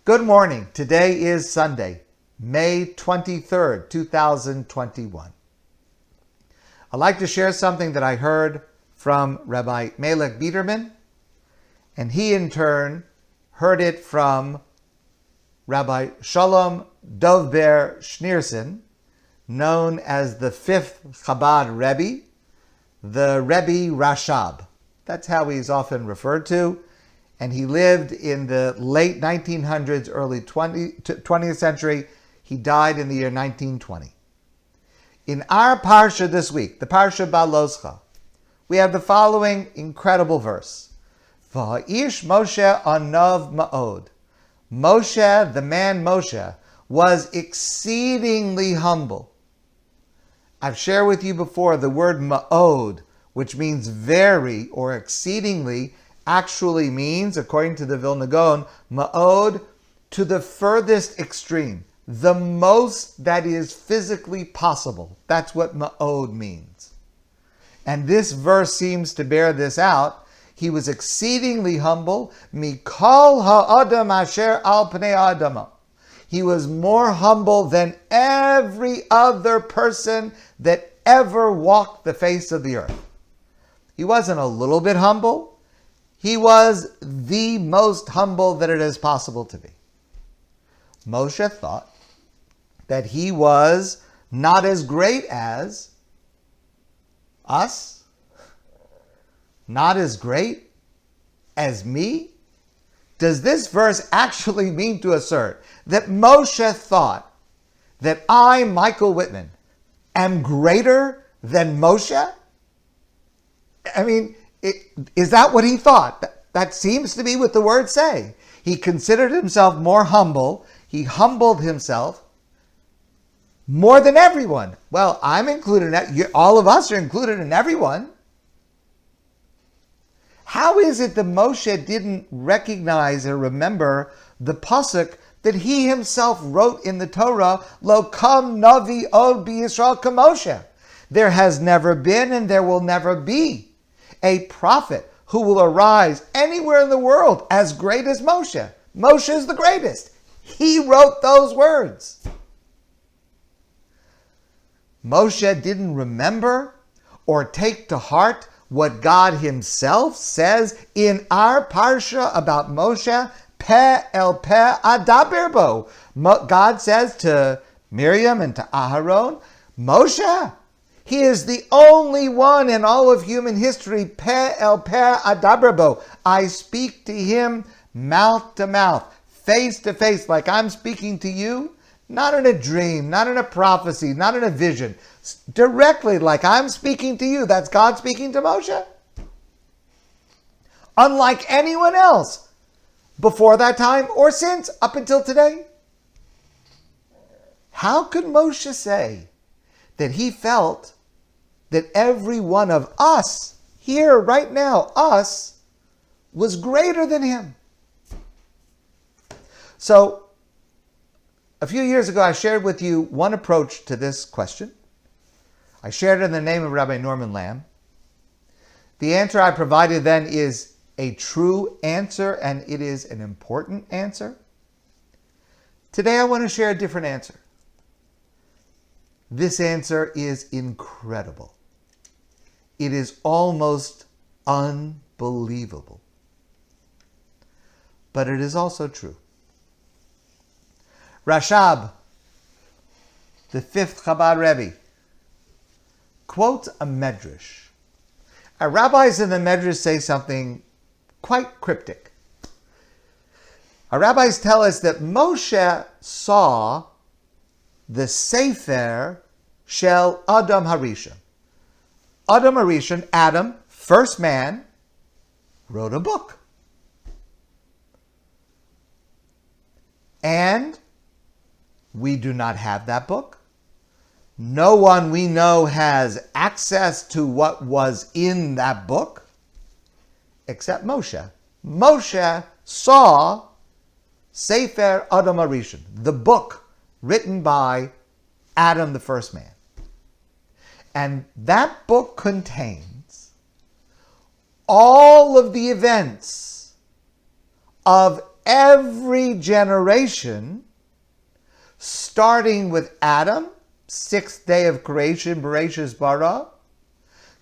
Good morning. Today is Sunday, May 23rd, 2021. I'd like to share something that I heard from Rabbi Melech Biederman, and he in turn heard it from Rabbi Shalom Dovber Schneerson, known as the fifth Chabad Rebbe, the Rebbe Rashab. That's how he's often referred to. And he lived in the late 1900s, early 20th century. He died in the year 1920. In our parsha this week, the parsha Baloscha, we have the following incredible verse. V'ha'ish Moshe anov ma'od. Moshe, the man Moshe, was exceedingly humble. I've shared with you before the word ma'od, which means very or exceedingly, actually means, according to the Vilna Gaon, ma'od, to the furthest extreme, the most that is physically possible. That's what ma'od means. And this verse seems to bear this out. He was exceedingly humble. Mikol ha'adam asher al pnei adama. He was more humble than every other person that ever walked the face of the earth. He wasn't a little bit humble. He was the most humble that it is possible to be. Moshe thought that he was not as great as us, not as great as me. Does this verse actually mean to assert that Moshe thought that I, Michael Whitman, am greater than Moshe? I mean, is that what he thought? That seems to be what the words say. He considered himself more humble. He humbled himself more than everyone. Well, I'm included. All of us are included in everyone. How is it that Moshe didn't recognize or remember the pasuk that he himself wrote in the Torah, Lo kam navi od b'Yisrael kamoshe? There has never been and there will never be a prophet who will arise anywhere in the world as great as Moshe. Moshe is the greatest. He wrote those words. Moshe didn't remember or take to heart what God himself says in our parsha about Moshe, Peh el peh adaber bo. God says to Miriam and to Aharon, Moshe, he is the only one in all of human history, Peh el peh adaber bo. I speak to him mouth to mouth, face to face, like I'm speaking to you, not in a dream, not in a prophecy, not in a vision, directly like I'm speaking to you. That's God speaking to Moshe. Unlike anyone else before that time or since, up until today. How could Moshe say that he felt that every one of us, here, right now, us, was greater than him? So, a few years ago, I shared with you one approach to this question. I shared it in the name of Rabbi Norman Lamb. The answer I provided then is a true answer, and it is an important answer. Today, I want to share a different answer. This answer is incredible. It is almost unbelievable. But it is also true. Rashab, the fifth Chabad Rebbe, quotes a medrash. Our rabbis in the medrash say something quite cryptic. Our rabbis tell us that Moshe saw the Sefer Shel Adam Harishon. Adam Harishon, Adam, first man, wrote a book. And we do not have that book. No one we know has access to what was in that book except Moshe. Moshe saw Sefer Adam Harishon, the book written by Adam, the first man. And that book contains all of the events of every generation, starting with Adam, sixth day of creation, Bereshis bara,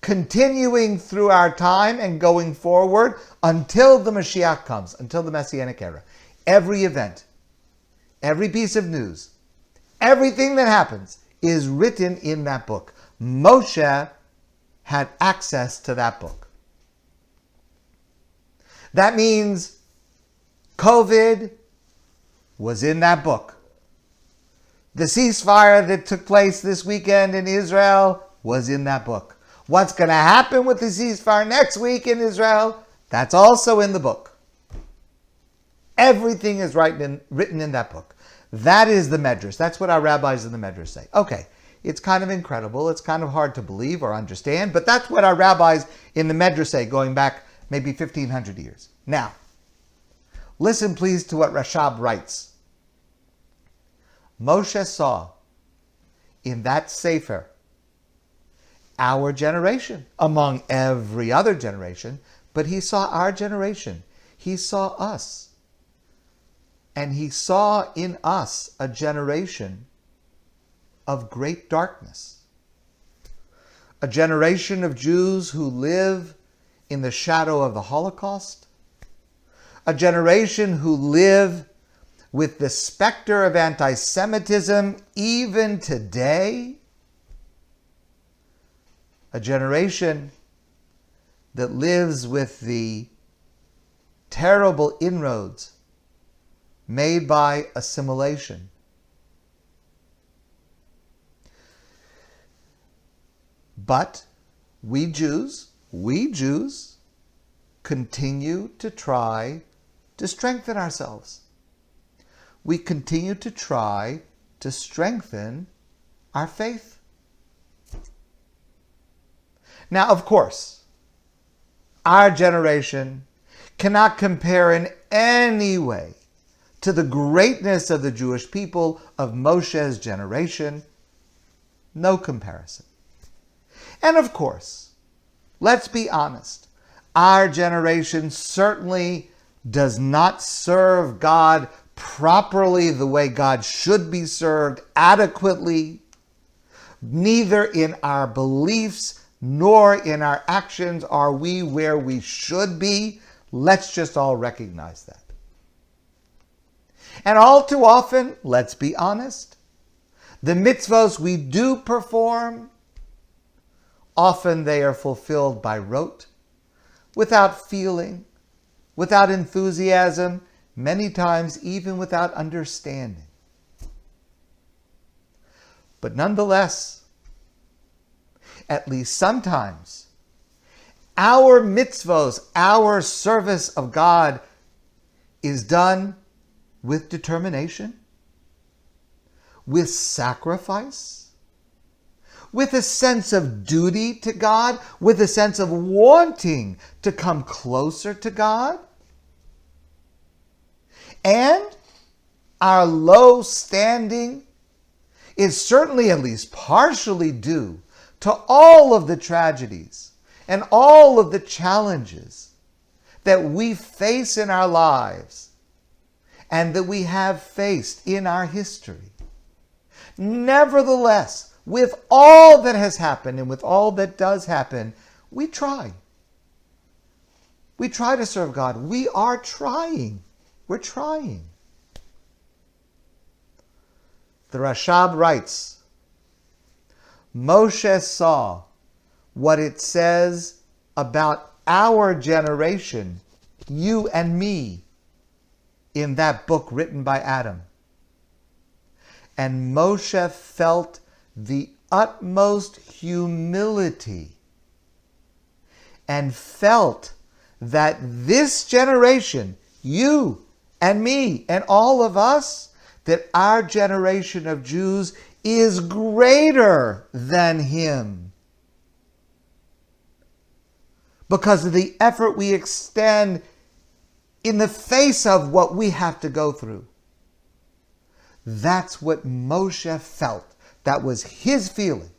continuing through our time and going forward until the Mashiach comes, until the Messianic era. Every event, every piece of news, everything that happens is written in that book. Moshe had access to that book. That means COVID was in that book. The ceasefire that took place this weekend in Israel was in that book. What's going to happen with the ceasefire next week in Israel, that's also in the book. Everything is written in that book. That is the Medrash. That's what our rabbis in the Medrash say. Okay, it's kind of incredible. It's kind of hard to believe or understand, but that's what our rabbis in the Medrash say, going back maybe 1,500 years. Now, listen please to what Rashab writes. Moshe saw in that Sefer our generation, among every other generation, but he saw our generation. He saw us. And he saw in us a generation of great darkness. A generation of Jews who live in the shadow of the Holocaust. A generation who live with the specter of anti-Semitism even today. A generation that lives with the terrible inroads made by assimilation. But we Jews continue to try to strengthen ourselves. We continue to try to strengthen our faith. Now, of course, our generation cannot compare in any way to the greatness of the Jewish people of Moshe's generation. No comparison. And of course, let's be honest, our generation certainly does not serve God properly the way God should be served adequately, neither in our beliefs nor in our actions are we where we should be. Let's just all recognize that. And all too often, let's be honest, the mitzvos we do perform, often they are fulfilled by rote, without feeling, without enthusiasm, many times even without understanding. But nonetheless, at least sometimes, our mitzvos, our service of God is done with determination, with sacrifice, with a sense of duty to God, with a sense of wanting to come closer to God. And our low standing is certainly at least partially due to all of the tragedies and all of the challenges that we face in our lives and that we have faced in our history. Nevertheless, with all that has happened and with all that does happen, we try. We try to serve God. We are trying. We're trying. The Rashab writes, Moshe saw what it says about our generation, you and me, in that book written by Adam. And Moshe felt the utmost humility and felt that this generation, you and me and all of us, that our generation of Jews is greater than him because of the effort we extend in the face of what we have to go through. That's what Moshe felt. That was his feeling.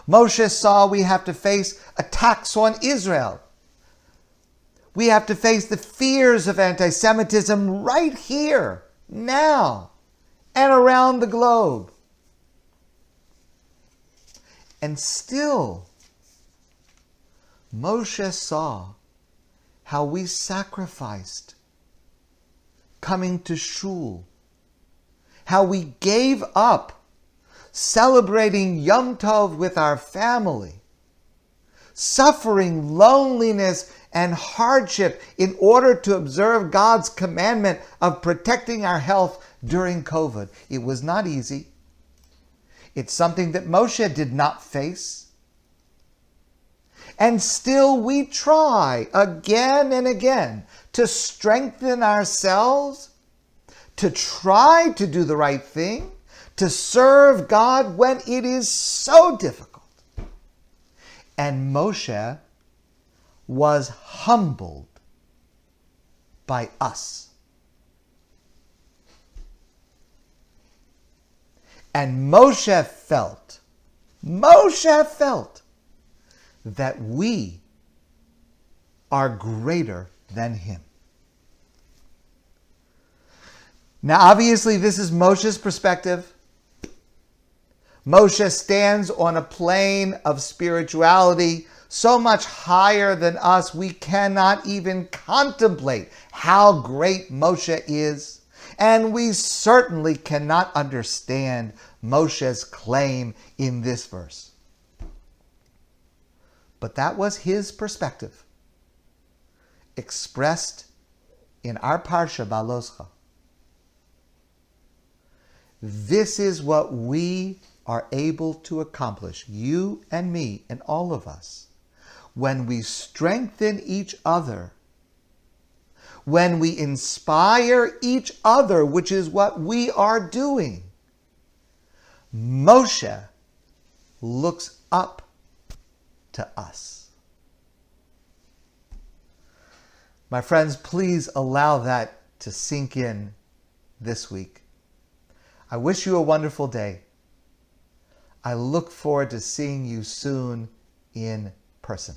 Moshe saw we have to face attacks on Israel. We have to face the fears of anti-Semitism right here, now, and around the globe. And still, Moshe saw how we sacrificed coming to shul, how we gave up celebrating Yom Tov with our family, suffering loneliness and hardship in order to observe God's commandment of protecting our health during COVID. It was not easy. It's something that Moshe did not face. And still we try again and again to strengthen ourselves, to try to do the right thing, to serve God when it is so difficult. And Moshe was humbled by us. And Moshe felt that we are greater than him. Now, obviously, this is Moshe's perspective. Moshe stands on a plane of spirituality so much higher than us, we cannot even contemplate how great Moshe is. And we certainly cannot understand Moshe's claim in this verse. But that was his perspective, expressed in our Parsha Baloscha. This is what we are able to accomplish, you and me and all of us, when we strengthen each other, when we inspire each other, which is what we are doing. Moshe looks up to us. My friends, please allow that to sink in this week. I wish you a wonderful day. I look forward to seeing you soon in person.